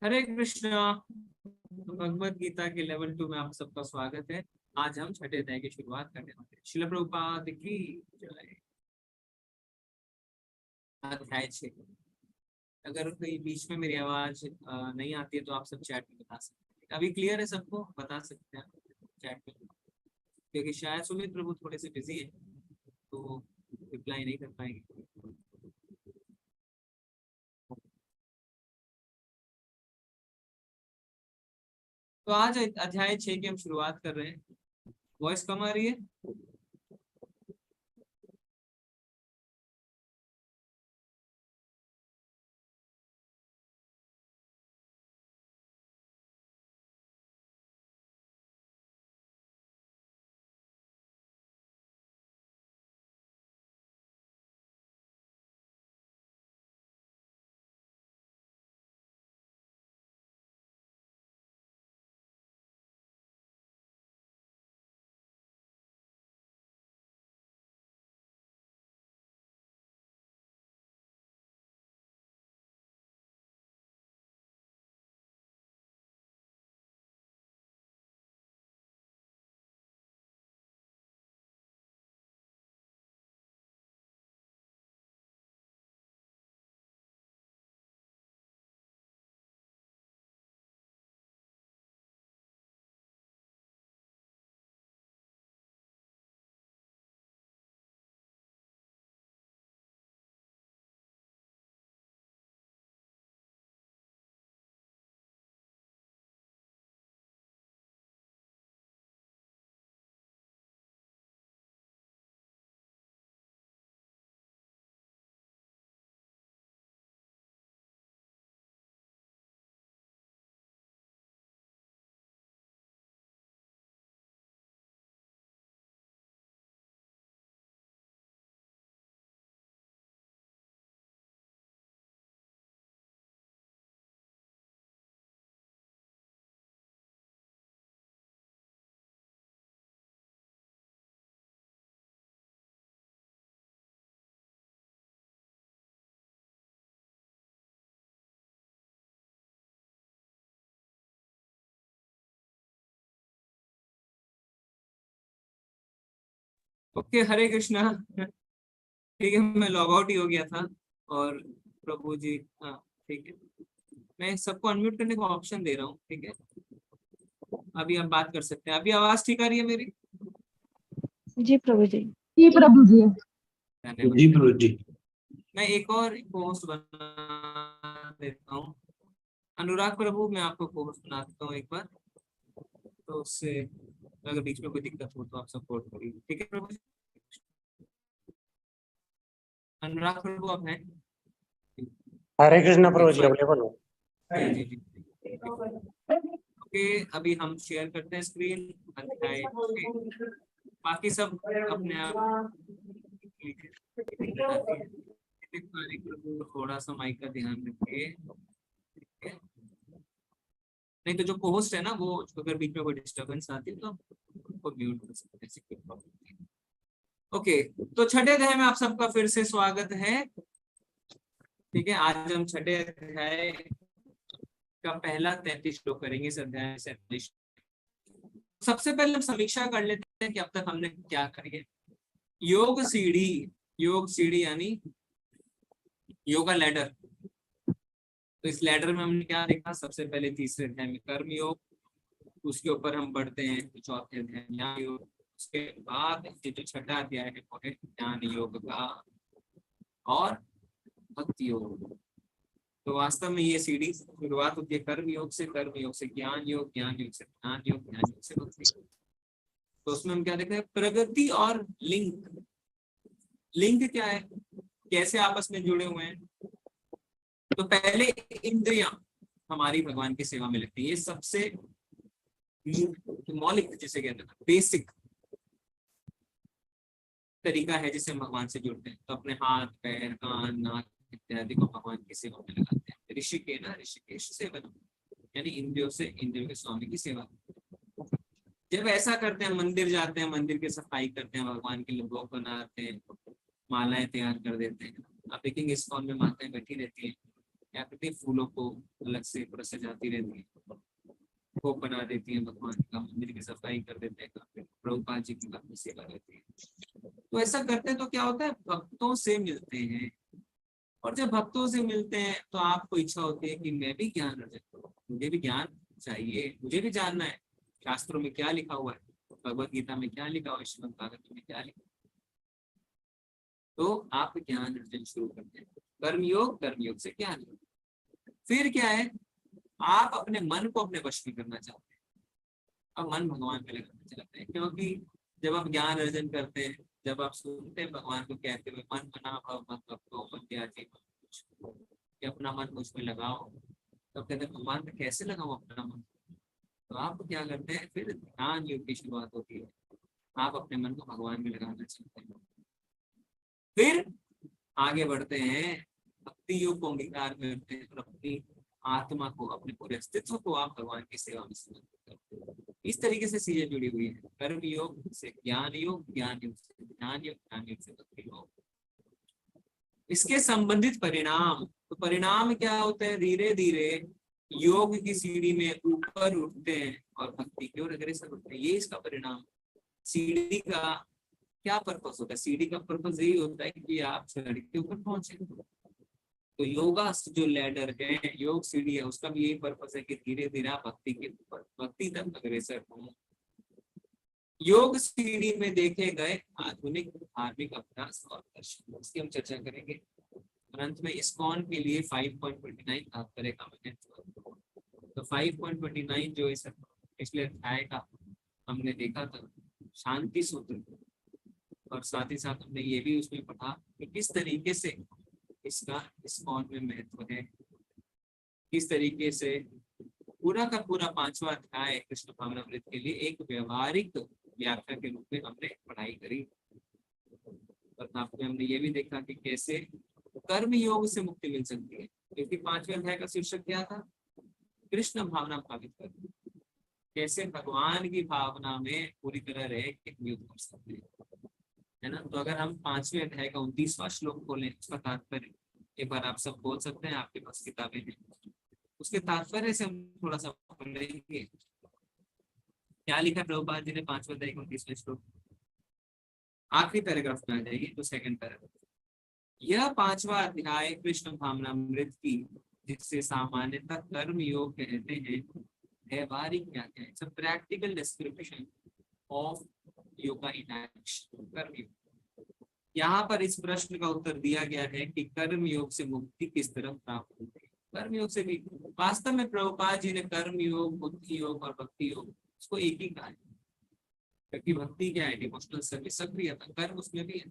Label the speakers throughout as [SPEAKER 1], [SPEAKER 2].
[SPEAKER 1] हरे कृष्णा। भगवत गीता के लेवल 2 में आप सबका स्वागत है। आज हम छठे अध्याय की शुरुआत करने वाले हैं। श्रील प्रभुपाद की जय। अध्याय 6। अगर कोई बीच में मेरी आवाज नहीं आती है तो आप सब चैट में बता सकते हैं। अभी क्लियर है सबको? बता सकते हैं चैट में, क्योंकि शायद सुमित प्रभु थोड़े से बिजी है तो रिप्लाई नहीं कर पाएंगे। तो आज अध्याय 6 की हम शुरुआत कर रहे हैं। वॉइस कम आ रही है? ओके, हरे कृष्णा। ठीक है, मैं लॉग आउट ही हो गया था। और प्रभु जी, हाँ ठीक है। मैं सबको अनम्यूट करने का ऑप्शन दे रहा हूँ, ठीक है। अभी हम बात कर सकते हैं। अभी आवाज ठीक आ रही है मेरी?
[SPEAKER 2] जी प्रभु जी।
[SPEAKER 3] जी प्रभु जी।
[SPEAKER 1] धन्यवाद।
[SPEAKER 4] जी प्रभु जी।
[SPEAKER 1] मैं एक और पोस्ट बना देता हूँ। अनुराग प्रभु, मैं आपको पोस्ट बना देता हूँ एक बार, तो उससे अगर बीच में कोई दिक्कत हो तो आप सपोर्ट करिए, ठीक है प्रभु जी। अनुराग प्रभु आप हैं?
[SPEAKER 4] हरे कृष्णा प्रभु जी, अवेलेबल हो।
[SPEAKER 1] जी जी जी। ओके, अभी हम शेयर करते हैं स्क्रीन। अध्याय 6। बाकी सब अपने आप दिक्कत आती है। थोड़ा सा माइक का ध्यान रखिए, ठीक है? नहीं तो जो पोस्ट है ना, वो अगर बीच में कोई डिस्टरबेंस आती है तो उनको म्यूट कर सकते हैं, ऐसी कोई प्रॉब्लम नहीं है। ओके, तो छठे अध्याय में आप सबका फिर से स्वागत है। ठीक है, आज हम छठे अध्याय का पहला 33 श्लोक करेंगे। इस अध्याय से 33। सबसे पहले हम समीक्षा कर लेते हैं कि अब तक हमने क्या करी है। योग सीढ़ी यानी योगा लैडर। तो इस लैडर में हमने क्या देखा? सबसे पहले तीसरे अध्याय में कर्म योग, उसके ऊपर हम बढ़ते हैं चौथे अध्याय ज्ञान योग, उसके बाद ये जो छठा अध्याय है वो है ज्ञान योग का और भक्ति योग। तो वास्तव में ये सीढ़ी शुरुआत होती है कर्म योग से, कर्म योग से ज्ञान योग, ज्ञान योग से ध्यान योग, ध्यान योग से भक्ति योग। तो उसमें हम क्या देखते हैं? प्रगति और लिंक। लिंक क्या है, कैसे आपस में जुड़े हुए हैं? तो पहले इंद्रियां हमारी भगवान की सेवा में लगती है। ये सबसे मौलिक, जिसे कहते हैं बेसिक तरीका है जिससे हम भगवान से जुड़ते हैं। तो अपने हाथ पैर कान नाक इत्यादि को भगवान की सेवा में लगाते हैं। ऋषिकेश सेवन, यानी इंद्रियों से इंद्रियों के स्वामी की सेवा। जब ऐसा करते हैं, मंदिर जाते हैं, मंदिर की सफाई करते हैं, भगवान के लिए भोग बनाते हैं, मालाएं तैयार कर देते हैं। आप देखेंगे इस्कॉन में माताएं बैठी रहती हैं, आकृति फूलों को अलग से पूरा सजाती रहती है, भोग बना देती है, भगवान का मंदिर की सफाई कर देते हैं, प्रभुपाद जी की काफी सेवा रहती है। तो ऐसा करते हैं तो क्या होता है, भक्तों से मिलते हैं, और जब भक्तों से मिलते हैं तो आपको इच्छा होती है कि मैं भी ज्ञान अर्जित करूं, मुझे भी ज्ञान चाहिए, मुझे भी जानना है शास्त्रों में क्या लिखा हुआ है, भगवत गीता में क्या लिखा हुआ है, श्रीमद् भागवत में क्या लिखा है। तो आप ज्ञान अर्जन शुरू करते हैं, कर्मयोग से ज्ञान योग। फिर क्या है, आप अपने मन को अपने वश में करना चाहते हैं, अब मन भगवान में लगाना चाहते हैं, क्योंकि जब आप ज्ञान अर्जन करते हैं, जब आप सुनते हैं भगवान को कहते हुए मन बना भव मत भक्तो मन त्याजी कि अपना मन मुझ में लगाओ, तो कहते हैं भगवान में कैसे लगाओ अपना मन। तो आप क्या करते हैं, फिर ध्यान योग की शुरुआत होती है, आप अपने मन को भगवान में लगाना चाहते हैं। फिर आगे बढ़ते हैं, भक्ति योग को अंगीकार करते हैं और अपनी आत्मा को, अपने पूरे अस्तित्व को आप भगवान की सेवा में समर्पित करते हैं। इस तरीके से चीजें जुड़ी हुई है, कर्म योग से ज्ञान योग, ज्ञान योग से ध्यान योग, ध्यान योग से भक्ति योग। इसके संबंधित परिणाम, तो परिणाम क्या होते हैं, धीरे धीरे योग की सीढ़ी में ऊपर उठते हैं और भक्ति की ओर अग्रसर होते हैं। ये इसका परिणाम। सीढ़ी का क्या पर्पस होता है, सीढ़ी का पर्पस यही होता है कि आप सीढ़ी के ऊपर पहुंचे। तो योगा जो लैडर है, योग सीढ़ी है, उसका भी यही पर्पस है कि धीरे धीरे आप भक्ति के ऊपर, भक्ति तक अग्रसर हों। योग सीढ़ी में देखे गए आधुनिक धार्मिक अभ्यास और दर्शन, इसकी हम चर्चा करेंगे। अंत में इस्कॉन के लिए 5.29 तात्पर्य का महत्व। तो 5.29 जो इस पिछले अध्याय का हमने देखा था, शांति सूत्र, और साथ ही साथ हमने ये भी उसमें पढ़ा कि किस तरीके से इसका इस्कॉन में महत्व है, किस तरीके से पूरा का पूरा 5वां अध्याय कृष्ण भावनामृत के लिए एक व्यवहारिक व्याख्या के रूप में हमने पढ़ाई करी। और हमने ये भी देखा कि कैसे कर्म योग से मुक्ति मिल सकती है, क्योंकि 5वें अध्याय का शीर्षक क्या था, कृष्ण भावना भावित करना, कैसे भगवान की भावना में पूरी तरह रह के युद्ध कर सकते हैं, है ना। तो अगर हम 5वें अध्याय का 29वां श्लोक खोलें, उसका तात्पर्य एक बार आप सब बोल सकते हैं, आपके पास किताबें हैं, उसके तात्पर्य से हम थोड़ा सा पढ़ेंगे। क्या लिखा प्रभुपाद जी ने 5वें अध्याय का 29वां श्लोक, आखिरी पैराग्राफ में आ जाइए, तो सेकंड पैराग्राफ। यह 5वां अध्याय कृष्ण भावनामृत की, जिससे सामान्यतः कर्म योग कहते हैं, व्यवहारिक व्याख्या, it's a practical description of yoga in action, कर्म योग। यहाँ पर इस प्रश्न का उत्तर दिया गया है कि कर्म योग से मुक्ति किस तरह प्राप्त होती है। कर्म योग से भी वास्तव में प्रभुपाद जी ने कर्म योग, बुद्धि योग और भक्ति योग उसको एक ही कहा है, क्योंकि भक्ति क्या है, डिवोशनल सर्विस, सक्रियता, कर्म उसमें भी है।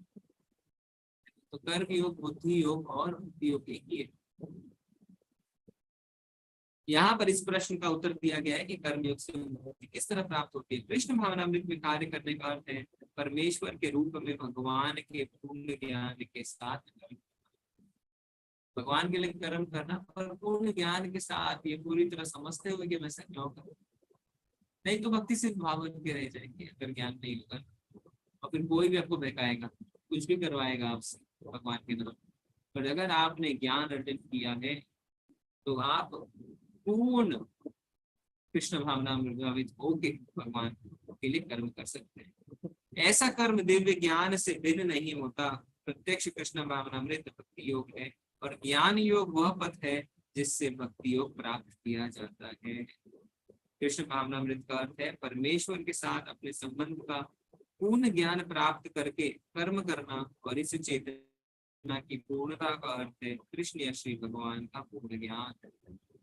[SPEAKER 1] तो कर्म योग, बुद्धि योग और भक्ति योग एक ही है। यहाँ पर इस प्रश्न का उत्तर दिया गया है कि कर्मयोग से मुक्ति किस तरह प्राप्त होती है। कृष्ण भावनामृत में कार्य करने का अर्थ है परमेश्वर के रूप में भगवान के पूर्ण ज्ञान के साथ, भगवान के लिए कर्म करना पर पूर्ण ज्ञान के साथ, ये पूरी तरह समझते हुए कि मैं क्यों करूं। नहीं तो भक्ति सिर्फ भाव बन के रह जाएंगे अगर ज्ञान नहीं होगा, और फिर कोई भी आपको बहकाएगा, कुछ भी करवाएगा आपसे भगवान के नाम पर। अगर आपने ज्ञान अर्जन किया है तो आप पूर्ण कृष्ण भावना में प्रभावित होके भगवान के लिए कर्म कर सकते हैं। ऐसा कर्म दिव्य ज्ञान से भिन्न नहीं होता। प्रत्यक्ष कृष्ण भावनामृत भक्ति योग है, और ज्ञान योग वह पथ है जिससे भक्ति योग प्राप्त किया जाता है। कृष्ण भावनामृत का अर्थ है परमेश्वर के साथ अपने संबंध का पूर्ण ज्ञान प्राप्त करके कर्म करना, और इस चेतना की पूर्णता का अर्थ है कृष्ण या श्री भगवान का पूर्ण ज्ञान।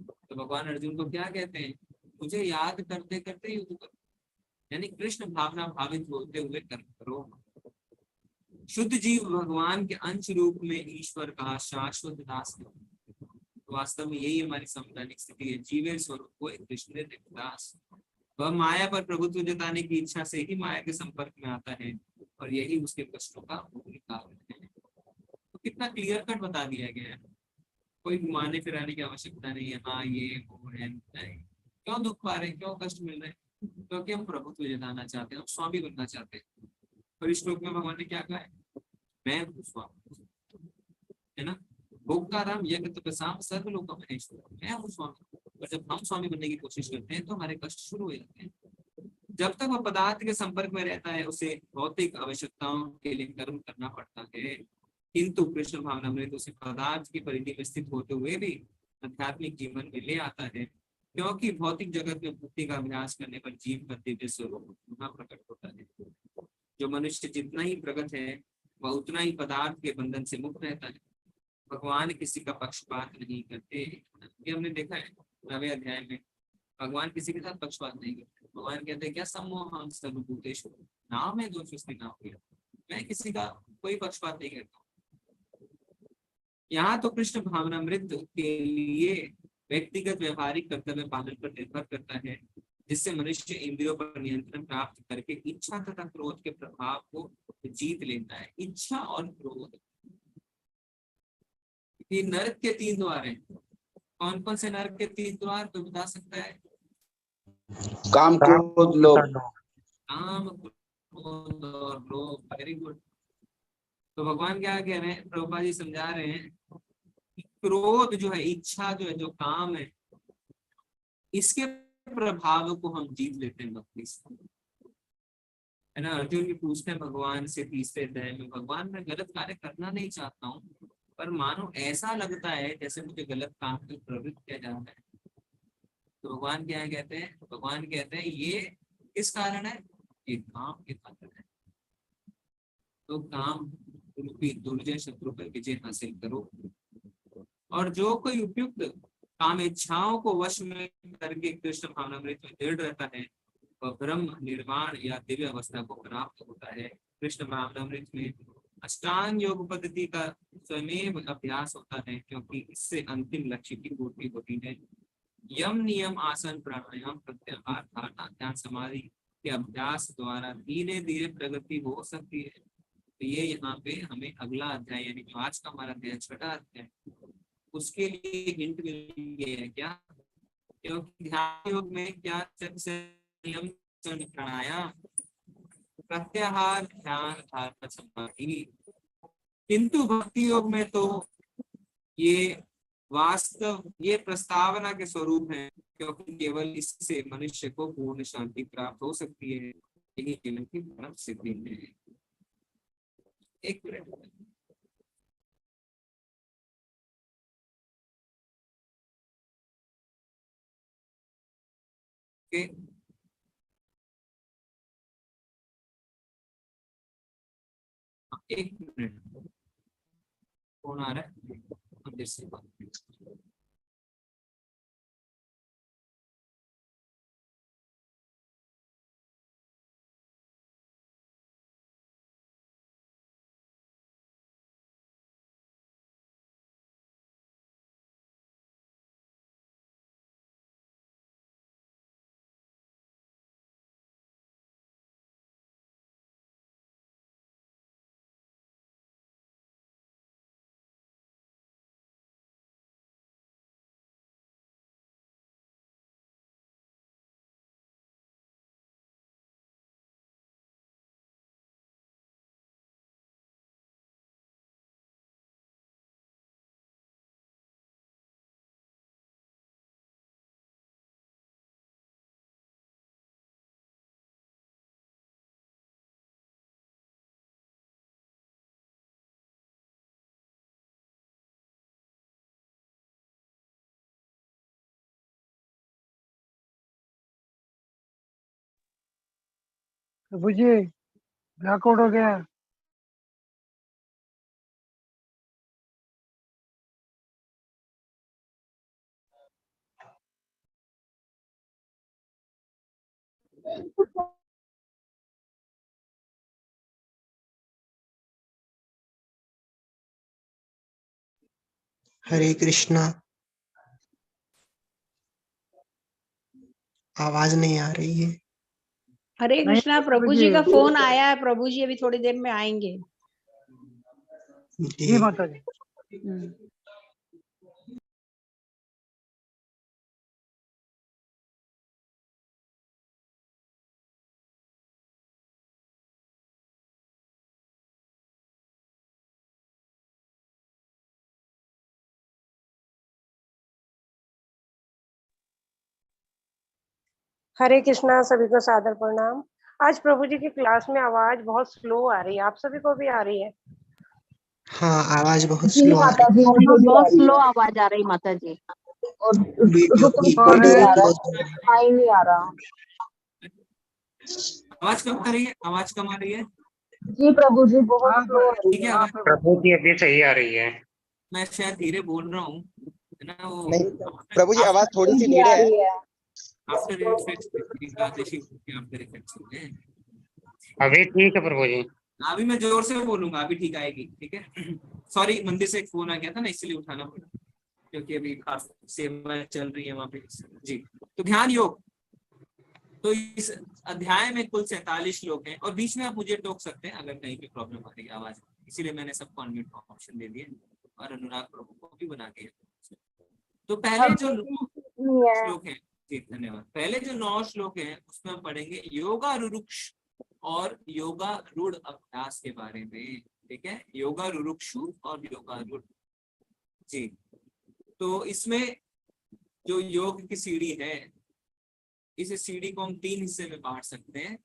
[SPEAKER 1] तो भगवान अर्जुन को क्या कहते हैं, मुझे याद करते करते युद्ध करो, यानी कृष्ण भावना भावित होते हुए कर्म करो। शुद्ध जीव भगवान के अंश रूप में ईश्वर का शाश्वत दास है। तो वास्तव में यही हमारी संवैधानिक स्थिति है, जीवे स्वरूप को एक कृष्ण दास। वह माया पर प्रभुत्व जताने की इच्छा से ही माया के संपर्क में आता है, और यही उसके कष्टों का मूल कारण है। तो कितना क्लियर कट बता दिया गया है, कोई घुमाने फिराने की आवश्यकता नहीं है। हाँ ये वो है, क्यों दुख पा रहे हैं, क्यों कष्ट मिल रहे हैं, क्योंकि हम प्रभुत्व जताना चाहते हैं, हम स्वामी बनना चाहते हैं। और इस श्लोक में भगवान ने क्या कहा है, मैं स्वामी, है ना। भोक्ताराम यज्ञ तपसाम सर्वलोक महेश्वर, मैं हूँ स्वामी। और जब हम स्वामी बनने की कोशिश करते हैं तो हमारे कष्ट शुरू हो जाते हैं। जब तक वह पदार्थ के संपर्क में रहता है उसे भौतिक आवश्यकताओं के लिए कर्म करना पड़ता है, किंतु कृष्ण भावनामृत उसे पदार्थ की परिधि में स्थित होते हुए भी आध्यात्मिक जीवन में ले आता है, क्योंकि भौतिक जगत में मुक्ति का अभ्यास करने पर जीव का दिव्य स्वरूप पुनः प्रकट होता है। जो मनुष्य जितना ही प्रगत है वह उतना ही पदार्थ के बंधन से मुक्त रहता है। भगवान किसी का पक्षपात नहीं करते, ये हमने देखा है 9वें अध्याय में। भगवान किसी के साथ पक्षपात नहीं करते। भगवान कहते हैं क्या सम्मोहन सर्वभूतेषु नाम है दोषोस्ति नाम किया, मैं किसी का कोई पक्षपात नहीं करता। यहाँ तो कृष्ण भावनामृत के लिए व्यक्तिगत व्यवहारिक कर्तव्य पालन पर निर्भर करता है, जिससे मनुष्य इंद्रियों पर नियंत्रण प्राप्त करके इच्छा तथा क्रोध के प्रभाव को जीत लेता है। इच्छा और क्रोध, ये नरक के 3 द्वार हैं। कौन कौन से नरक के 3 द्वार तो बता सकता है?
[SPEAKER 3] काम क्रोध लोभ।
[SPEAKER 1] काम क्रोध और लोभ, वेरी गुड। तो भगवान क्या कह रहे हैं, प्रभुपाद जी समझा रहे हैं कि क्रोध जो है, इच्छा जो है, जो काम है, इसके प्रभाव को हम जीत लेते हैं भक्ति से, है ना। अर्जुन भी पूछते हैं भगवान से 30वें अध्याय में, भगवान मैं गलत कार्य करना नहीं चाहता हूँ, पर मानो ऐसा लगता है जैसे मुझे गलत काम में प्रवृत्त किया जा रहा है। तो भगवान क्या कहते हैं, भगवान कहते हैं ये किस कारण है, ये काम के कारण है। तो काम रूपी दुर्जय शत्रु पर विजय हासिल करो, और जो कोई उपयुक्त काम इच्छाओं को वश में करके कृष्ण भावनामृत में दृढ़ रहता है वह ब्रह्म निर्वाण या दिव्य अवस्था को प्राप्त होता है। कृष्ण भावनामृत में अष्टांग योग पद्धति का स्वयं अभ्यास होता है, क्योंकि इससे अंतिम लक्ष्य की पूर्ति होती है। यम नियम आसन प्राणायाम प्रत्याहार धारणा ध्यान समाधि के अभ्यास द्वारा धीरे धीरे प्रगति हो सकती है। तो ये यहाँ पे हमें अगला अध्याय यानी जो आज का हमारा अध्याय 6वां अध्याय, उसके लिए हिंट मिल गया है क्या, क्योंकि ध्यान योग में क्या नियम प्राणायाम प्रत्याहार ध्यान धारणा समाधि, किंतु भक्ति योग में तो ये वास्तव ये प्रस्तावना के स्वरूप है, क्योंकि केवल इससे मनुष्य को पूर्ण शांति प्राप्त हो सकती है। यही जीवन की परम सिद्धि है। एक मिनट, एक मिनट, कौन आ रहा है मंदिर से?
[SPEAKER 5] प्रभु जी ब्लैकआउट हो गया।
[SPEAKER 6] हरे कृष्णा। आवाज नहीं आ रही है।
[SPEAKER 2] हरे
[SPEAKER 5] नहीं
[SPEAKER 2] कृष्णा।
[SPEAKER 5] प्रभु
[SPEAKER 2] प्रभु
[SPEAKER 5] जी
[SPEAKER 2] जी का फोन आया है, प्रभु जी अभी थोड़ी देर में आएंगे।
[SPEAKER 5] जी माता जी।
[SPEAKER 2] हम्म।
[SPEAKER 6] हरे कृष्णा, सभी को सादर प्रणाम। आज प्रभु जी की क्लास में आवाज बहुत स्लो आ रही है, आप सभी को भी आ रही है?
[SPEAKER 4] हाँ, आवाज बहुत
[SPEAKER 7] जी
[SPEAKER 4] स्लो आ
[SPEAKER 7] माता जी,
[SPEAKER 4] रही
[SPEAKER 7] हमको बहुत स्लो आवाज आ रही माता जी, और
[SPEAKER 4] है। वीडियो
[SPEAKER 7] रुक रुक के
[SPEAKER 5] अरे
[SPEAKER 7] नहीं आ रहा,
[SPEAKER 4] बहुत बंद है।
[SPEAKER 7] सुनाई नहीं आ रहा।
[SPEAKER 1] आवाज कम आ रही है, आवाज कम आ रही है।
[SPEAKER 7] जी प्रभु जी, बहुत
[SPEAKER 5] हाँ
[SPEAKER 7] स्लो आ रही
[SPEAKER 1] ठीक है,
[SPEAKER 7] है।
[SPEAKER 5] हाँ
[SPEAKER 1] आवाज
[SPEAKER 5] प्रभु।
[SPEAKER 4] प्रभु की अभी सही आ रही है।
[SPEAKER 1] मैं शायद धीरे बोल रहा हूँ, है ना। वो
[SPEAKER 3] नहीं प्रभु जी, आवाज थोड़ी सी
[SPEAKER 7] जी
[SPEAKER 3] धीरे
[SPEAKER 7] आ
[SPEAKER 3] है।
[SPEAKER 7] रही है।
[SPEAKER 1] आफ्टर इफेक्ट्स एकादशी के आफ्टर इफेक्ट्स हो गए।
[SPEAKER 4] अभी ठीक है प्रभु जी।
[SPEAKER 1] अभी मैं जोर से बोलूंगा, अभी ठीक आएगी, ठीक है। सॉरी, मंदिर से एक फोन आ गया था ना, इसलिए उठाना पड़ा, क्योंकि अभी खास सेवा चल रही है वहां पे। जी, तो ध्यान योग। तो इस अध्याय में कुल 47 श्लोक हैं, और बीच में आप मुझे टोक सकते हैं अगर कहीं पे प्रॉब्लम आ रही है आवाज, इसीलिए मैंने सबको अनम्यूट ऑप्शन दे दिए और अनुराग प्रभु को भी बना के। तो पहले जो
[SPEAKER 7] नहीं है।
[SPEAKER 1] श्लोक है, जी धन्यवाद, पहले जो 9 श्लोक हैं उसमें हम पढ़ेंगे योगारूढ़ और योगारूढ़ अभ्यास के बारे में, ठीक है। योगारूढ़ और योगारूढ़, जी। तो इसमें जो योग की सीढ़ी है, इस सीढ़ी को हम 3 हिस्से में बांट सकते हैं।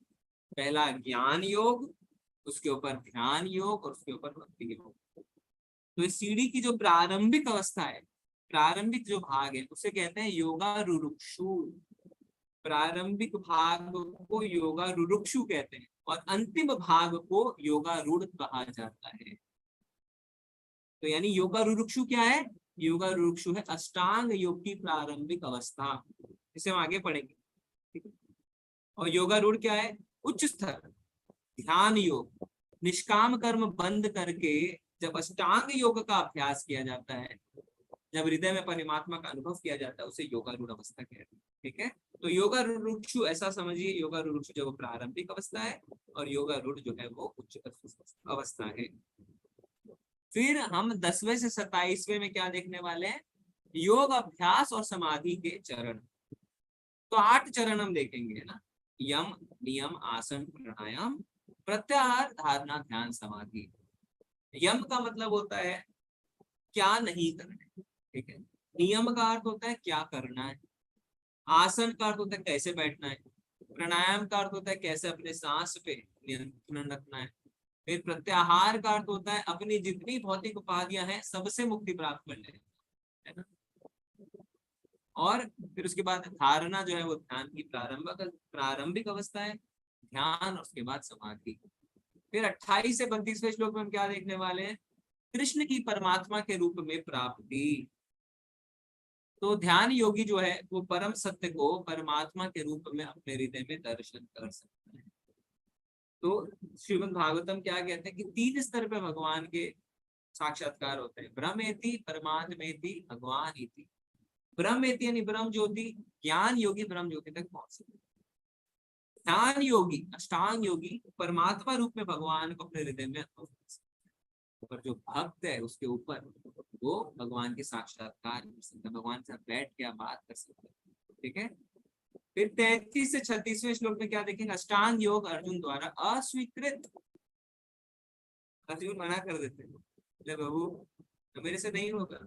[SPEAKER 1] पहला ज्ञान योग, उसके ऊपर ध्यान योग, और उसके ऊपर भक्ति योग। तो इस सीढ़ी की जो प्रारंभिक अवस्था है, प्रारंभिक जो भाग है, उसे कहते हैं योगारूढ़। प्रारंभिक भाग को योगारूढ़ कहते हैं, और अंतिम भाग को योगारूढ़ कहा जाता है। तो यानी योगारूढ़ क्या है? योगारूढ़ है अष्टांग योग की प्रारंभिक अवस्था, इसे हम आगे पढ़ेंगे, ठीक है। और योगारूढ़ क्या है? उच्च स्तर ध्यान योग, निष्काम कर्म बंद करके जब अष्टांग योग का अभ्यास किया जाता है, जब हृदय में परमात्मा का अनुभव किया जाता है, उसे योगारूढ़ अवस्था कहते हैं, ठीक है। तो योगारूढ़ ऐसा समझिए, योगारूढ़ जो वो प्रारंभिक अवस्था है, और योगारूढ़ जो है वो उच्च अवस्था है। फिर हम 10वें से 27वें में क्या देखने वाले हैं? योग अभ्यास और समाधि के चरण। तो 8 चरण हम देखेंगे ना, यम, नियम, आसन, प्राणायाम, प्रत्याहार, धारणा, ध्यान, समाधि। यम का मतलब होता है क्या नहीं करना, ठीक है। नियम का अर्थ होता है क्या करना है। आसन का अर्थ होता है कैसे बैठना है। प्राणायाम का अर्थ होता है कैसे अपने सांस पे नियंत्रण रखना है। फिर प्रत्याहार का अर्थ होता है अपनी जितनी भौतिक उपाधियां हैं सबसे मुक्ति प्राप्त करने, है ना। और फिर उसके बाद धारणा जो है वो ध्यान की प्रारंभिक अवस्था है, ध्यान, उसके बाद समाधि। फिर 28 से 32वें श्लोक में हम क्या देखने वाले हैं? कृष्ण की परमात्मा के रूप में प्राप्ति। तो ध्यान योगी जो है वो परम सत्य को परमात्मा के रूप में अपने हृदय में दर्शन कर सकता है। तो श्रीमद् भागवतम क्या कहते हैं कि 3 स्तर पे भगवान के साक्षात्कार होते हैं। ब्रह्मेति, परमात्मेति, भगवान-इति। ब्रह्मेति यानी ब्रह्म ज्योति, ज्ञान योगी ब्रह्म ज्योति तक पहुंच सकते हैं। ध्यान योगी, अष्टांग योगी परमात्मा रूप में भगवान को अपने हृदय में अनुभव कर सकते हैं। पर जो भक्त है उसके ऊपर वो भगवान के साक्षात्कार कर सकते हैं, भगवान से बैठ के बात कर सकते हैं, ठीक है। फिर 33 से 36वें श्लोक में क्या देखेंगे? अष्टांग योग अर्जुन द्वारा अस्वीकृत। अर्जुन मना कर देते हैं, प्रभु मेरे से नहीं होगा,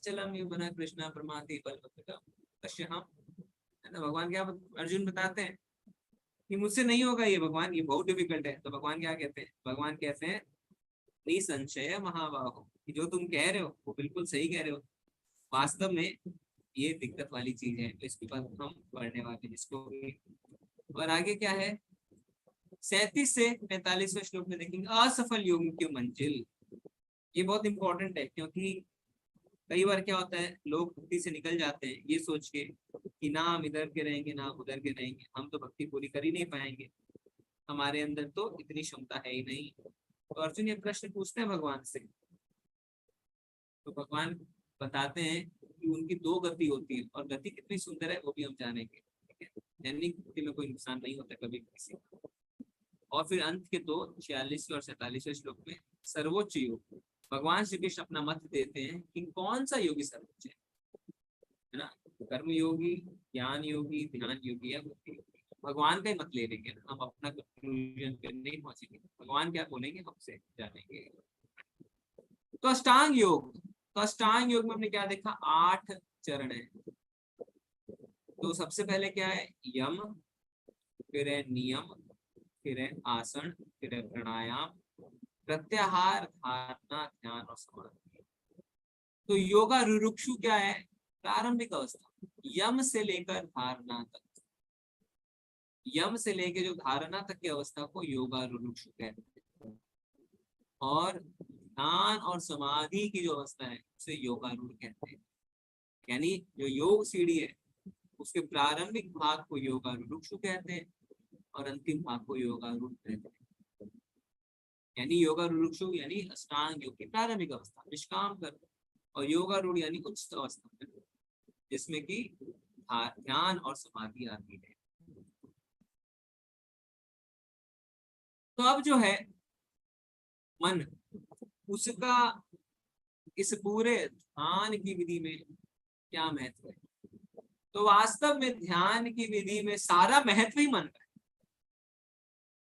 [SPEAKER 1] चलम बना कृष्णा परमाति बल हम, है ना। भगवान क्या अर्जुन बताते हैं कि मुझसे नहीं होगा ये भगवान, ये बहुत डिफिकल्ट है। तो भगवान क्या कहते हैं? भगवान कहते हैं निसंशय महाबाहो, कि जो तुम कह रहे हो वो बिल्कुल सही कह रहे हो, वास्तव में ये दिक्कत वाली चीज है। तो इसके बाद हम पढ़ने वाले जिसको। और आगे क्या है? 37 से 45वें श्लोक में देखेंगे असफल योगी की मंजिल। ये बहुत इंपॉर्टेंट है, क्योंकि कई बार क्या होता है, लोग भक्ति से निकल जाते हैं ये सोच के कि ना हम इधर के रहेंगे ना उधर के रहेंगे, हम तो भक्ति पूरी कर ही नहीं पाएंगे, हमारे अंदर तो इतनी क्षमता है ही नहीं। तो अर्जुन ये प्रश्न पूछते हैं भगवान से, तो भगवान बताते हैं कि उनकी 2 गति होती है, और गति कितनी सुंदर है वो भी हम जानेंगे, ठीक है। यानी गति में कोई नुकसान नहीं होता कभी किसी को। और फिर अंत के 2 46 और 47वें श्लोक में सर्वोच्च योग, भगवान श्री कृष्ण अपना मत देते हैं कि कौन सा योगी सर्वोच्च है ना। कर्म योगी, ज्ञान योगी, ध्यान योगी या भक्ति योगी। भगवान का ही मत ले लेंगे, हम अपना कंक्लूजन पे नहीं पहुंचेंगे, भगवान क्या बोलेंगे हमसे जानेंगे। तो अष्टांग योग, तो अष्टांग योग में हमने क्या देखा? 8 चरण है। तो सबसे पहले क्या है? यम, फिर है नियम, फिर है आसन, फिर है प्राणायाम, प्रत्याहार, धारणा, ध्यान और समाधि। तो योगा रुरुक्षु क्या है? प्रारंभिक अवस्था, यम से लेकर धारणा तक। यम से लेकर जो धारणा तक की अवस्था को योगा रुरुक्षु कहते हैं। और ध्यान और समाधि की जो अवस्था है उसे योगारूढ़ कहते हैं। यानी जो योग सीढ़ी है उसके प्रारंभिक भाग को योगारूढ़ कहते हैं और अंतिम भाग को योगारूढ़ कहते हैं। यानी योगारूढ़ यानी अष्टांग योग की प्रारंभिक अवस्था, निष्काम कर्म, और योगारूढ़ यानी उच्च अवस्था जिसमें कि ध्यान और समाधि आती है। तो अब जो है मन, उसका इस पूरे ध्यान की विधि में क्या महत्व है? तो वास्तव में ध्यान की विधि में सारा महत्व ही मन का है।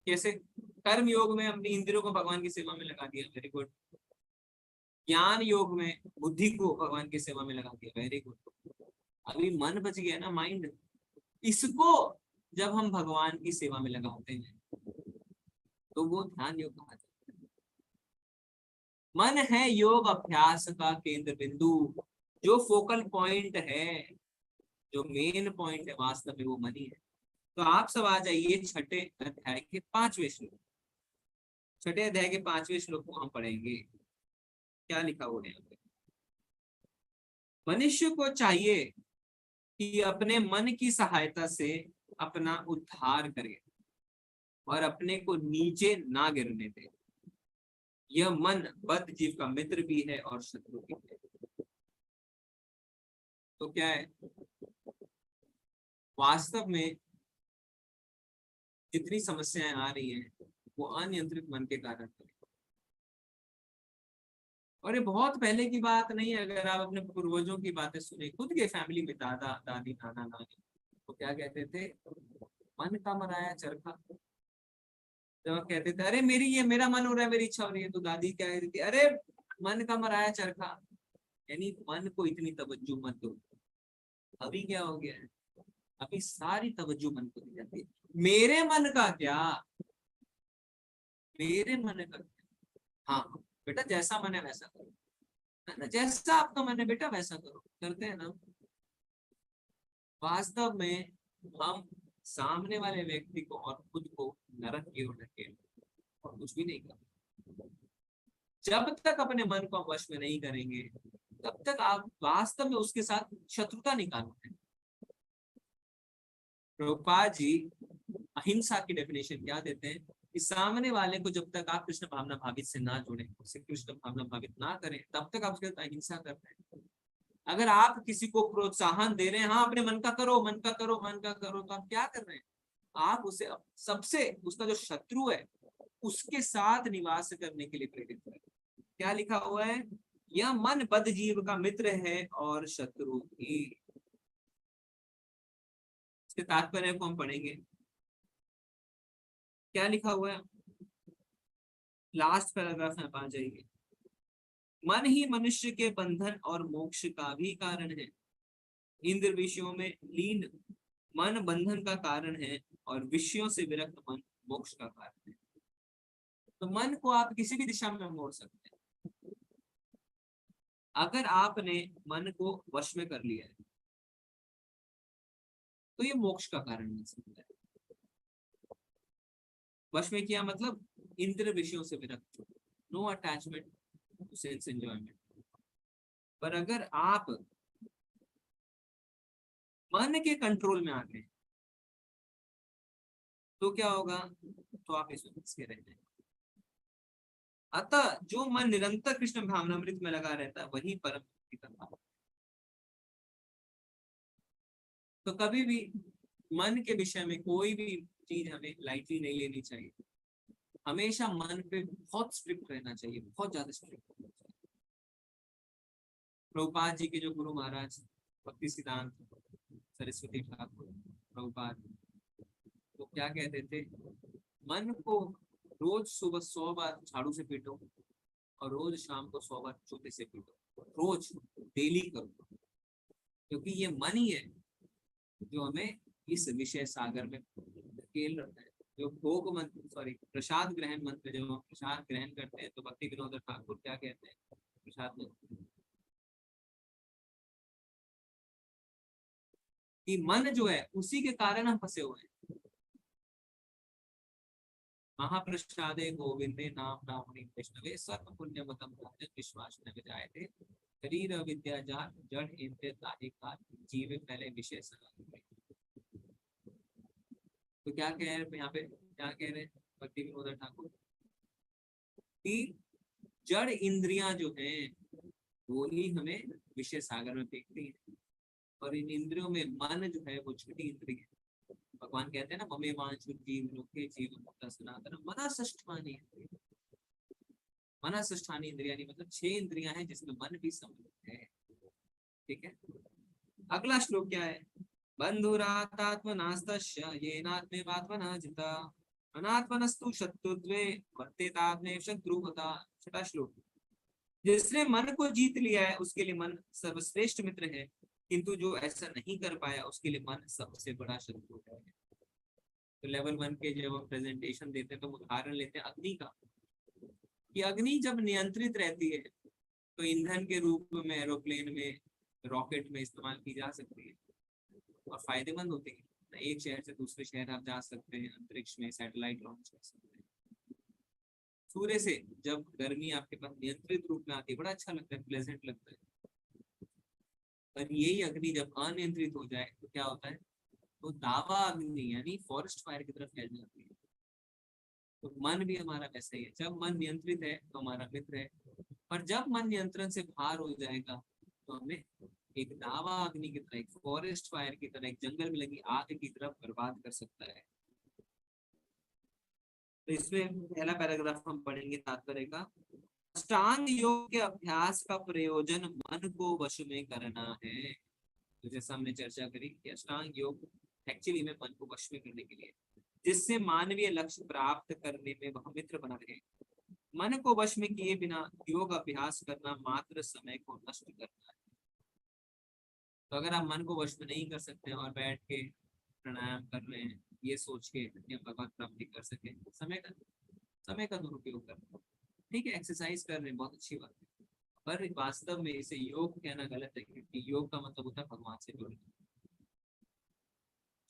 [SPEAKER 1] कैसे? कर्म योग में अपनी इंद्रियों को भगवान की सेवा में लगा दिया, वेरी गुड। ज्ञान योग में बुद्धि को भगवान की सेवा में लगा दिया, वेरी गुड। अभी मन बच गया ना, माइंड, इसको जब हम भगवान की सेवा में लगाते हैं तो वो ध्यान योग कहा जाता है। मन है योग अभ्यास का केंद्र बिंदु, जो फोकल पॉइंट है, जो मेन पॉइंट है, वास्तव में वो मन ही है। तो आप सब आ जाइए छठे अध्याय के 5वें श्लोक। छठे अध्याय के 5वें श्लोक को हम पढ़ेंगे। क्या लिखा हुआ है यहाँ पे? मनुष्य को चाहिए कि अपने मन की सहायता से अपना उद्धार करे और अपने को नीचे ना गिरने दे। यह मन बद्ध जीव का मित्र भी है और शत्रु भी है। तो क्या है? वास्तव में जितनी समस्याएं आ रही हैं वो अनियंत्रित मन के कारण है। और ये बहुत पहले की बात नहीं है। अगर आप अपने पूर्वजों की बातें सुने, खुद के फैमिली में दादा दादी नाना नानी, वो क्या कहते थे? मन का मराया चरखा। जब कहते थे अरे मेरा मन हो रहा है, मेरी इच्छा हो रही है, तो दादी क्या कहती थी? अरे मन का मराया चरखा। यानी मन को इतनी तवज्जो मत दो। अभी क्या हो गया है? अभी सारी तवज्जो मन को दी जाती है। मेरे मन का क्या, मेरे मन का क्या? हाँ बेटा, जैसा मन है वैसा करो, है ना? जैसा आपका मन है बेटा वैसा करो, करते हैं ना। वास्तव में हम सामने वाले व्यक्ति को और खुद को नरक की ओर ढकेल और कुछ भी नहीं कर। जब तक अपने मन को वश में नहीं करेंगे तब तक आप वास्तव में उसके साथ शत्रुता निकालते हैं। प्रभुपाद जी अहिंसा की डेफिनेशन क्या देते हैं कि सामने वाले को जब तक आप कृष्ण भावना भावित से ना जोड़ें, उसे कृष्ण भावना भावित ना करें, तब तक आप उसके साथ अहिंसा कर रहे हैं। अगर आप किसी को प्रोत्साहन दे रहे हैं, हाँ अपने मन का करो, मन का करो, मन का करो, तो आप क्या कर रहे हैं? आप उसे सबसे, उसका जो शत्रु है उसके साथ निवास करने के लिए प्रेरित कर रहे हैं। क्या लिखा हुआ है? यह मन बद्ध जीव का मित्र है और शत्रु भी। इसके तात्पर्य को हम पढ़ेंगे। क्या लिखा हुआ है? लास्ट पैराग्राफ में आप आ जाइए। मन ही मनुष्य के बंधन और मोक्ष का भी कारण है। इंद्र विषयों में लीन मन बंधन का कारण है और विषयों से विरक्त मन मोक्ष का कारण है। तो मन को आप किसी भी दिशा में मोड़ सकते हैं। अगर आपने मन को वश में कर लिया है तो ये मोक्ष का कारण बन सकता है। वश में किया मतलब इंद्र विषयों से विरक्त, no attachment to sense enjoyment. पर अगर आप मन के कंट्रोल में आ गए तो क्या होगा? तो आप इसमें फंस के रह जाएंगे। अतः जो मन निरंतर कृष्ण भावनामृत में लगा रहता है वही परम मुक्ति का भाव। तो कभी भी मन के विषय में कोई भी चीज हमें लाइटली नहीं लेनी चाहिए। हमेशा मन पे बहुत स्ट्रिक्ट रहना चाहिए, बहुत ज्यादा स्ट्रिक्ट रहना चाहिए। प्रभुपाद जी के जो गुरु महाराज भक्ति सिद्धांत सरस्वती ठाकुर प्रभुपाद, तो क्या कहते थे? मन को रोज सुबह 100 बार झाड़ू से पीटो और रोज शाम को 100 बार जूते से पीटो। रोज डेली करो, क्योंकि ये मन ही है जो हमें इस विषय सागर में धकेल रखता है। जो भोग मंत्र, सॉरी, प्रसाद ग्रहण मंत्र, जब हम प्रसाद ग्रहण करते हैं तो भक्ति विनोद ठाकुर क्या कहते हैं प्रसाद मंत्र कि मन जो है उसी के कारण हम फंसे हुए हैं। महाप्रसादे गोविंदे नाम नामनि वैष्णवे सर्व पुण्यमतम राजन विश्वास न जाए थे शरीर विद्या जान जड़ इंद्रिय ताहि काल जीवे पहले विषय सदा। तो क्या कह रहे हैं यहाँ पे, क्या कह रहे हैं भक्ति विनोद ठाकुर कि जड़ इंद्रियां जो हैं वो ही हमें विषय सागर में फेंकती हैं, और इन इंद्रियों में मन जो है वो छोटी इंद्रिय है। भगवान कहते हैं ना ममे वांछो जीव लोके जीव मुक्ता सनातन मना षष्ठानी इंद्रिय। मना षष्ठानी इंद्रिया मतलब 6 इंद्रियां हैं जिसमें मन भी सम्मिलित है। ठीक है, अगला श्लोक क्या है, बंधुरातात्मनास्तस्य येनात्मेवात्मना जिता अनात्मनस्तु शत्रुत्वे वर्तेतात्मेव शत्रुवता। छठा श्लोक, जिसने मन को जीत लिया है उसके लिए मन सर्वश्रेष्ठ मित्र है, किंतु जो ऐसा नहीं कर पाया उसके लिए मन सबसे बड़ा शत्रु है। तो लेवल 1 के जब हम प्रेजेंटेशन देते हैं तो उदाहरण लेते हैं अग्नि का, कि अग्नि जब नियंत्रित रहती है तो ईंधन के रूप में एरोप्लेन में, रॉकेट में इस्तेमाल की जा सकती है और फायदेमंद होती है। एक शहर से दूसरे शहर आप जा सकते हैं, अंतरिक्ष में सैटेलाइट लॉन्च कर सकते हैं। सूर्य से जब गर्मी आपके पास नियंत्रित रूप में आती है बड़ा अच्छा लगता है, प्लेजेंट लगता है। पर यही अग्नि जब अनियंत्रित हो जाए तो क्या होता है, तो दावा अग्नि यानी फॉरेस्ट फायर की तरफ फैल जाती है। तो मन भी हमारा वैसा ही है, जब मन नियंत्रित है तो हमारा मित्र है, पर जब मन नियंत्रण से बाहर हो जाएगा तो हमें एक दावा अग्नि की तरह, एक फॉरेस्ट फायर की तरह, एक जंगल में लगी आग की तरफ बर्बाद कर सकता है। तो इसमें पहला पैराग्राफ हम पढ़ेंगे तात्पर्य का। अष्टांग योग के अभ्यास का प्रयोजन मन को वश में करना है। तो जैसा हमने चर्चा करी कि अष्टांग योग एक्चुअली में मन को वश में करने के लिए, जिससे मानवीय लक्ष्य प्राप्त करने में वह मित्र बना रहे। मन को वश में किए बिना योग अभ्यास करना मात्र समय को नष्ट करना है। तो अगर आप मन को वश में नहीं कर सकते और बैठ के प्राणायाम कर रहे हैं ये सोच के कि हम भगवत प्राप्ति कर सके, समय का दुरुपयोग कर रहे हैं। ठीक है, एक्सरसाइज कर रहे हैं, बहुत अच्छी बात है, पर वास्तव में इसे योग कहना गलत है, क्योंकि योग का मतलब होता है भगवान से जुड़ना।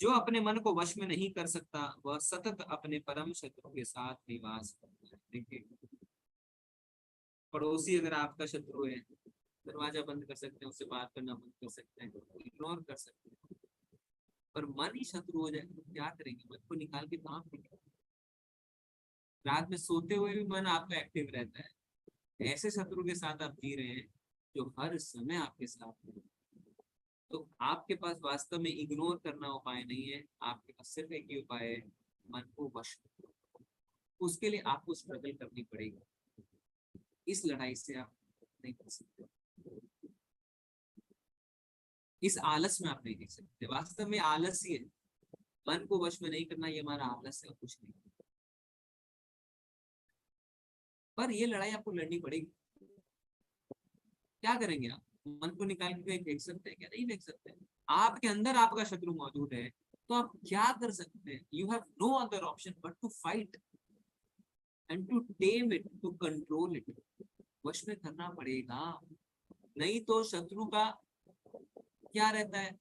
[SPEAKER 1] जो अपने मन को वश में नहीं कर सकता वह सतत अपने परम शत्रु के साथ निवास करता है। देखिए, पड़ोसी अगर आपका शत्रु है, दरवाजा बंद कर सकते हैं, उससे बात करना बंद कर सकते हैं, इग्नोर कर सकते हैं, पर मन ही शत्रु हो जाए तो क्या करेंगे, मन को निकाल के कहाँ फेंकेंगे। रात में सोते हुए भी मन आपका एक्टिव रहता है। ऐसे शत्रु के साथ आप जी रहे हैं जो हर समय आपके साथ है। तो आपके पास वास्तव में इग्नोर करना उपाय नहीं है, आपके पास सिर्फ एक ही उपाय है, मन को वश। उसके लिए आपको स्ट्रगल करनी पड़ेगी। इस लड़ाई से आप नहीं कर सकते, इस आलस में आप नहीं देख सकते। वास्तव में आलस ही है, मन को वश में नहीं करना, ये हमारा आलस है और कुछ नहीं। पर ये लड़ाई आपको लड़नी पड़ेगी। क्या करेंगे आप, मन को निकाल के कहीं फेंक सकते हैं क्या? नहीं फेंक सकते। आपके अंदर आपका शत्रु मौजूद है, तो आप क्या कर सकते हैं? You have no other option but to fight and to tame it, to control it. वश में करना पड़ेगा, नहीं तो शत्रु का क्या रहता है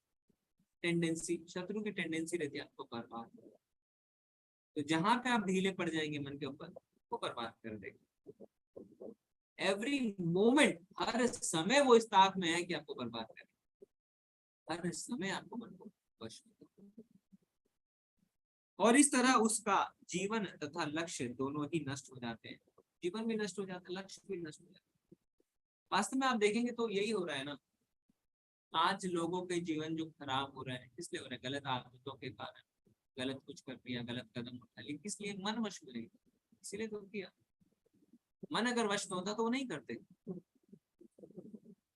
[SPEAKER 1] टेंडेंसी, शत्रु की टेंडेंसी रहती है आपको बर्बाद। तो जहां पे आप ढीले पड़ जाएंगे मन के ऊपर, वो बर्बाद कर देगा। एवरी मोमेंट, हर समय वो इस ताक में है कि आपको बर्बाद करे, हर समय आपको मन को वश में। और इस तरह उसका जीवन तथा लक्ष्य दोनों ही नष्ट हो जाते हैं। जीवन भी नष्ट हो जाता है, लक्ष्य भी नष्ट हो जाता है। वास्तव में आप देखेंगे तो यही हो रहा है ना, आज लोगों के जीवन जो खराब हो रहा है, किस लिए हो रहा है? गलत आदतों के कारण, गलत कुछ कर दिया, गलत कदम उठा लिया, किस लिए? मन वश में नहीं, इसीलिए तो किया। मन अगर वश में होता तो वो नहीं करते।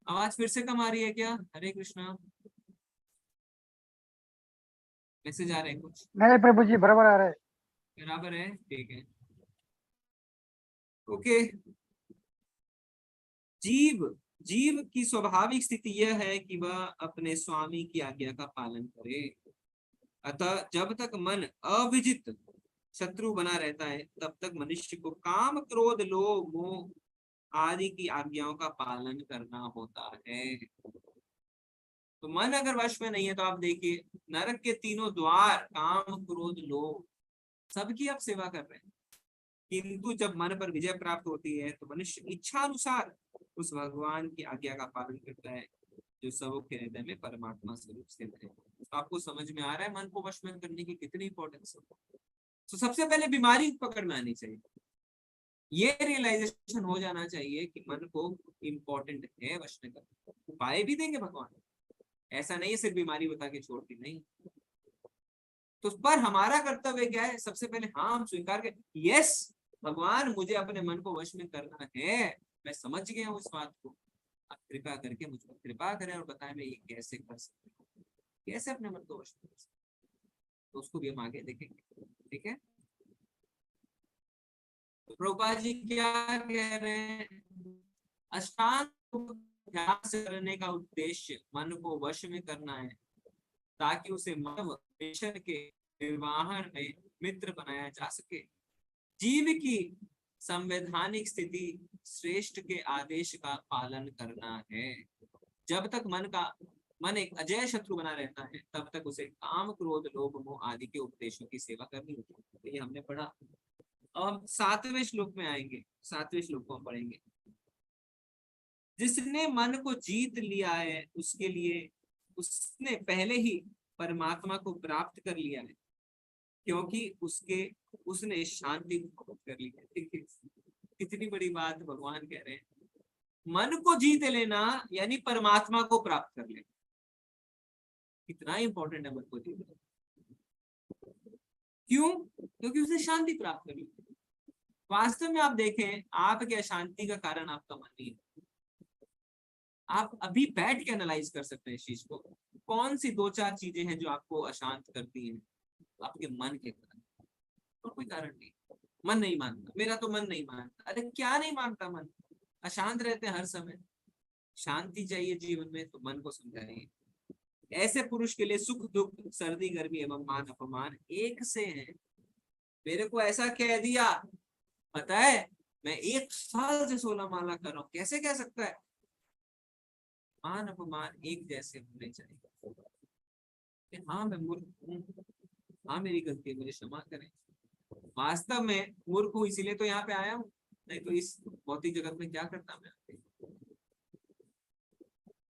[SPEAKER 1] आवाज फिर से कम आ रही है क्या? हरे कृष्णा, मैसेज आ रहे हैं कुछ?
[SPEAKER 5] नहीं प्रभु जी, बराबर आ रहे हैं।
[SPEAKER 1] बराबर है, ठीक है, ओके। जीव जीव की स्वाभाविक स्थिति यह है कि वह अपने स्वामी की आज्ञा का पालन करे। अतः जब तक मन अविजित शत्रु बना रहता है तब तक मनुष्य को काम, क्रोध, लोभ, मोह आदि की आज्ञाओं का पालन करना होता है। तो मन अगर वश में नहीं है तो आप देखिए नरक के तीनों द्वार, काम, क्रोध, लोभ, सबकी आप सेवा कर रहे हैं। किंतु जब मन पर विजय प्राप्त होती है तो मनुष्य इच्छा अनुसार उस भगवान की आज्ञा का पालन करता है जो सबके हृदय में परमात्मा स्वरूप स्थित है। तो आपको समझ में आ रहा है मन को वश में करने की कितनी इंपॉर्टेंस है। तो सबसे पहले बीमारी पकड़ में आनी चाहिए, ये रियलाइजेशन हो जाना चाहिए कि मन को इम्पोर्टेंट है वश में करना। उपाय भी देंगे भगवान, ऐसा नहीं है सिर्फ बीमारी बता के छोड़ दी, नहीं। तो पर हमारा कर्तव्य क्या है? सबसे पहले हाँ हम स्वीकार करें, यस भगवान मुझे अपने मन को वश में करना है, मैं समझ गया हूँ इस बात को, आप कृपा करके मुझ पर कृपा करें और बताएं मैं ये कैसे कर सकता हूँ, कैसे अपने मन को वश में कर सकता हूँ। तो उसको भी हम आगे देखेंगे, ठीक है। तो प्रभुपाद जी क्या कह रहे हैं? अष्टांग ध्यान से करने का उद्देश्य मन को वश में करना है ताकि उसे मानव मिशन के निर्वहन में मित्र बनाया जा सके। जीव की संवैधानिक स्थिति श्रेष्ठ के आदेश का पालन करना है। जब तक मन एक अजय शत्रु बना रहता है तब तक उसे काम, क्रोध, लोभ, मोह आदि के उपदेशों की सेवा करनी होती है। ये हमने पढ़ा। अब हम 7वें श्लोक में आएंगे, 7वें श्लोक को हम पढ़ेंगे। जिसने मन को जीत लिया है उसके लिए उसने पहले ही परमात्मा को प्राप्त कर लिया है, क्योंकि उसने शांति को कर ली है। कितनी बड़ी बात भगवान कह रहे हैं, मन को जीत लेना यानी परमात्मा को प्राप्त कर लेना। कितना इंपॉर्टेंट है मन को जीतना। क्यों? क्योंकि उसने शांति प्राप्त कर ली। वास्तव में आप देखें, आपके अशांति का कारण आपका मन नहीं है। आप अभी बैठ के एनालाइज कर सकते हैं इस चीज को। कौन सी 2-4 चीजें हैं जो आपको अशांत करती हैं? आपके मन के कारण, और कोई कारण नहीं। मन नहीं मानता, मेरा तो मन नहीं मानता। अरे क्या नहीं मानता मन? अशांत रहते हैं हर समय। शांति चाहिए जीवन में तो मन को समझाइए। ऐसे पुरुष के लिए सुख, दुख, सर्दी, गर्मी एवं मान अपमान एक से हैं। मेरे को ऐसा कह दिया, पता है मैं 1 साल से 16 माला कर रहा हूँ, कैसे कह सकता है? मान अपमान एक जैसे होने चाहिए। हाँ मैं मूर्ख हूँ, हाँ मेरी गलती है, मुझे क्षमा करें। वास्तव में मूर्ख हूँ इसीलिए तो यहाँ पे आया हूँ, नहीं तो इस भौतिक जगत में क्या करता मैं।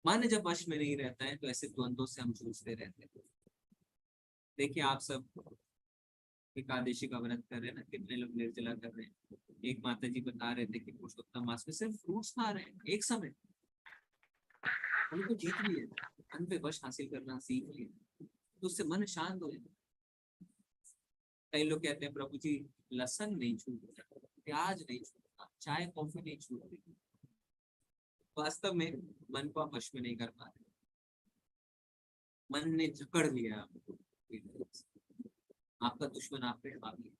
[SPEAKER 1] मन जब वश में नहीं रहता है तो ऐसे द्वंद्वों से हम जूझते रहते हैं। देखिए आप सब एकादशी का व्रत कर रहे हैं ना, कितने लोग निर्जला कर रहे हैं। एक माता जी बता रहे थे कि पुरुषोत्तम मास में सिर्फ फ्रूट्स खा रहे हैं एक समय। उनको जीत लिया, मन पे वश हासिल करना सीख लिया तो उससे मन शांत हो जाता। कई लोग कहते हैं प्रभु जी लहसुन नहीं छूटता, प्याज नहीं छूटता, चाय कॉफी नहीं छूटती। वास्तव में मन को आप वश में नहीं कर पा रहे, मन ने जकड़ लिया आपको। आपका दुश्मन आप पे हावी है।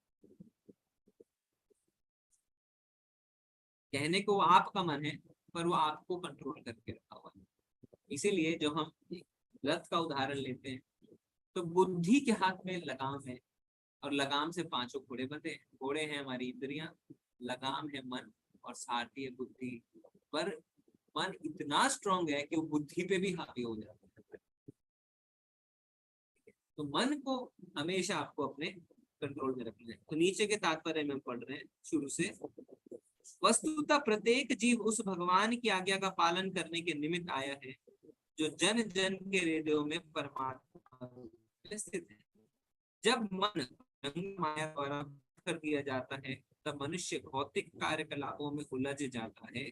[SPEAKER 1] कहने को आपका मन है पर वो आपको कंट्रोल करके रखा हुआ है। इसीलिए जब हम रथ का उदाहरण लेते हैं तो बुद्धि के हाथ में लगाम है और लगाम से 5 घोड़े बंधे हैं। घोड़े हैं हमारी इंद्रियां, लगाम है मन और सारथी है बुद्धि। पर मन इतना स्ट्रांग है कि वो बुद्धि पे भी हावी हो जाता है। तो मन को हमेशा आपको अपने कंट्रोल में रखना है। तो नीचे के तात्पर्य में हम पढ़ रहे हैं शुरू से। वस्तुतः प्रत्येक जीव उस भगवान की आज्ञा का पालन करने के निमित्त आया है जो जन जन के हृदयों में परमात्मा स्थित है। जब मन रंग माया द्वारा कर दिया जाता है तब मनुष्य भौतिक कार्यकलापों में उलझ जाता है।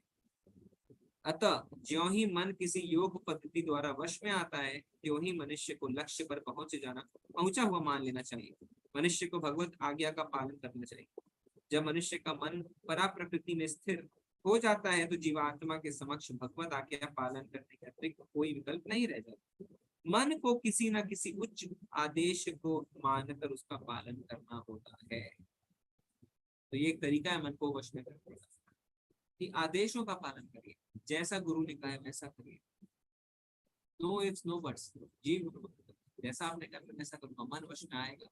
[SPEAKER 1] अतः ज्यों ही मन किसी योग पद्धति द्वारा वश में आता है त्यों ही मनुष्य को लक्ष्य पर पहुंचा हुआ मान लेना चाहिए। मनुष्य को भगवत आज्ञा का पालन करना चाहिए। जब मनुष्य का मन परा प्रकृति में स्थिर हो जाता है तो जीवात्मा के समक्ष भगवत आज्ञा पालन करने के अतिरिक्त कोई विकल्प नहीं रह जाता। मन को किसी न किसी उच्च आदेश को मानकर उसका पालन करना होता है। तो ये एक तरीका है मन को वश में करने का। कि आदेशों का पालन करिए, जैसा गुरु ने कहा है वैसा करिए। नो इट्स नो बट्स, जी गुरु जैसा आपने करना वैसा करूंगा, मन वश में आएगा।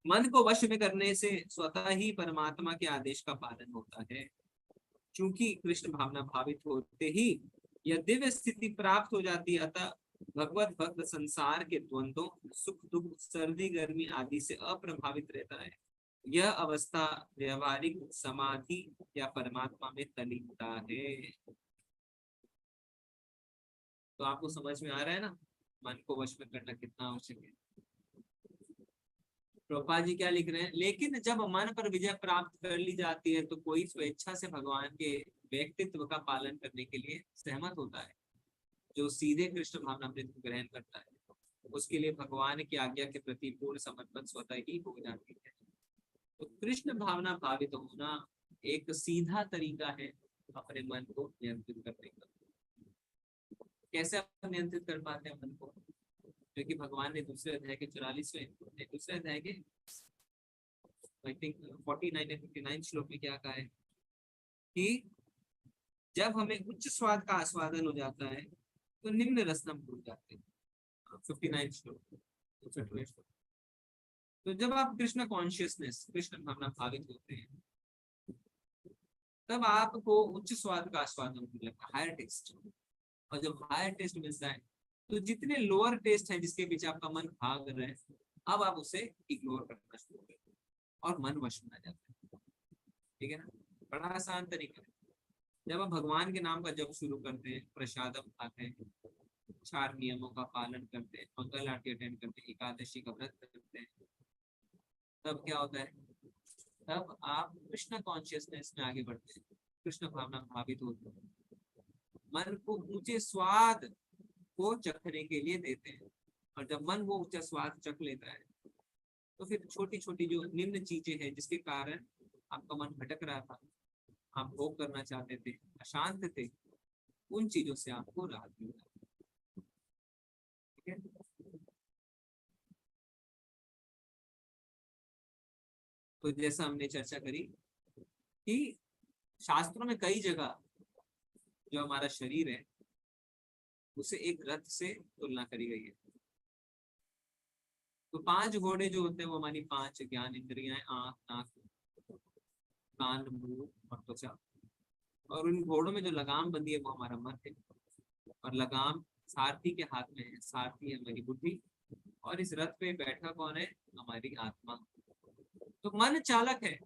[SPEAKER 1] मन को वश में करने से स्वतः ही परमात्मा के आदेश का पालन होता है। क्योंकि कृष्ण भावना भावित होते ही यह दिव्य स्थिति प्राप्त हो जाती है। अतः भगवत भक्त संसार के द्वंद्वों, सुख दुख, सर्दी गर्मी आदि से अप्रभावित रहता है। यह अवस्था व्यवहारिक समाधि या परमात्मा में तलीनता है। तो आपको समझ में आ रहा है ना मन को वश में करना कितना आवश्यक है। प्रभुपाद जी क्या लिख रहे हैं, लेकिन जब मन पर विजय प्राप्त कर ली जाती है तो कोई स्वेच्छा से भगवान के व्यक्तित्व का पालन करने के लिए सहमत होता है। जो सीधे कृष्ण भावनामृत को ग्रहण करता है उसके लिए भगवान की आज्ञा के प्रति पूर्ण समर्पण स्वतः ही हो जाती है। तो कृष्ण भावना भावित होना एक सीधा तरीका है अपने मन को नियंत्रित करने का। कैसे आप नियंत्रित कर पाते हैं मन को, क्योंकि भगवान ने दूसरे अध्याय के 44वें दूसरे अध्याय के आई थिंक 49 और 59 श्लोक में क्या कहा है कि जब हमें उच्च स्वाद का आस्वादन हो जाता है तो निम्न रस हम भूल जाते हैं। 59 श्लोक। तो जब आप कृष्ण कॉन्शियसनेस, कृष्ण भावना भावित होते हैं तब आपको उच्च स्वाद का आस्वादन होने लगता है, हायर टेस्ट। और जब हायर टेस्ट मिलता है तो जितने लोअर टेस्ट है जिसके पीछे आपका मन भाग रहा है अब आप उसे इग्नोर करना शुरू करते हैं और मन वश में आ जाता है। ठीक है ना, बड़ा आसान तरीका है। जब आप भगवान के नाम का जप शुरू करते हैं, प्रसादम खाते हैं, 4 नियमों का पालन करते हैं, मंगल आरती अटेंड करते हैं, एकादशी का व्रत करते हैं, तब क्या होता है, तब आप कृष्ण कॉन्शियसनेस में आगे बढ़ते हैं, कृष्ण भावना भावित होते हैं, मन को ऊंचे स्वाद को चखने के लिए देते हैं। और जब मन वो ऊंचा स्वाद चख लेता है तो फिर छोटी छोटी जो निम्न चीजें हैं जिसके कारण आपका मन भटक रहा था, आप भोग करना चाहते थे, अशांत थे, उन चीजों से आपको राहत मिल जाती है। ठीक है, तो जैसा हमने चर्चा करी कि शास्त्रों में कई जगह जो हमारा शरीर है उसे एक रथ से तुलना करी गई है। तो 5 घोड़े जो होते हैं वो हमारी 5 ज्ञान इंद्रियां, आंख, नाक, कान, मुंह और त्वचा। और उन घोड़ों में जो लगाम बंधी है वो हमारा मन है, और लगाम सारथी के हाथ में है, सारथी है हमारी बुद्धि, और इस रथ पे बैठा कौन है, हमारी आत्मा। तो मन चालक है।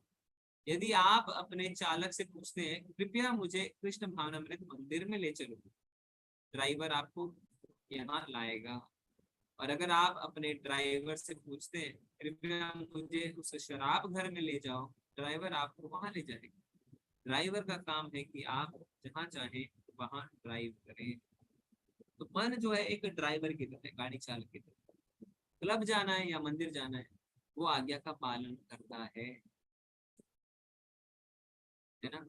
[SPEAKER 1] यदि आप अपने चालक से पूछते हैं कृपया मुझे कृष्ण भावनामृत मंदिर में ले चलो, ड्राइवर आपको यहाँ लाएगा। और अगर आप अपने ड्राइवर से पूछते हैं कृपया मुझे उस शराब घर में ले जाओ, ड्राइवर आपको वहां ले जाएगा। ड्राइवर का काम है कि आप जहाँ चाहें वहां ड्राइव करें। तो मन जो है एक ड्राइवर की तरह, गाड़ी चालक की तरह, क्लब जाना है या मंदिर जाना है वो आज्ञा का पालन करता है ना।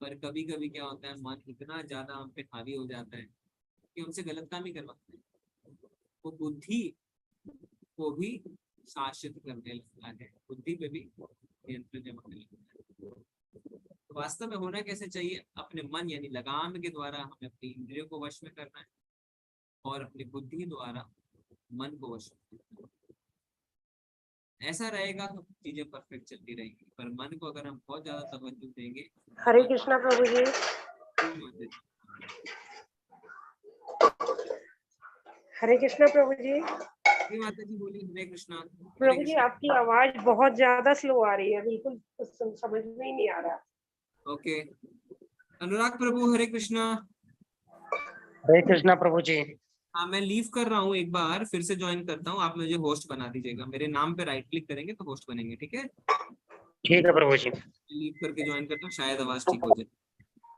[SPEAKER 1] पर कभी कभी क्या होता है, मन इतना ज्यादा हम पे हावी हो जाता है कि हमसे गलत काम ही करवाते हैं, वो बुद्धि को भी शासित करने लगता है, बुद्धि पे भी नियंत्रण जमाने लगता है। तो वास्तव में होना कैसे चाहिए, अपने मन यानी लगाम के द्वारा हमें अपनी इंद्रियों को वश में करना है और अपनी बुद्धि द्वारा मन को वश में करना है। ऐसा रहेगा तो चीजें परफेक्ट चलती रहेंगी। पर मन को अगर हम बहुत ज्यादा तवज्जो देंगे।
[SPEAKER 6] हरे कृष्णा प्रभु जी। हरे कृष्णा प्रभु जी।
[SPEAKER 1] माता जी बोली हरे कृष्णा।
[SPEAKER 6] प्रभु जी आपकी आवाज बहुत ज्यादा स्लो आ रही है, बिल्कुल समझ में ही नहीं आ रहा।
[SPEAKER 1] ओके, अनुराग प्रभु हरे कृष्णा।
[SPEAKER 4] हरे कृष्णा प्रभु जी।
[SPEAKER 1] हाँ, मैं लीव कर रहा हूँ, एक बार फिर से ज्वाइन करता हूँ, आप मुझे होस्ट बना दीजिएगा। मेरे नाम पे राइट क्लिक करेंगे तो होस्ट बनेंगे। ठीक है
[SPEAKER 4] ठीक है प्रभु जी।
[SPEAKER 1] लीव करके ज्वाइन करता हूँ, शायद आवाज ठीक हो जाए।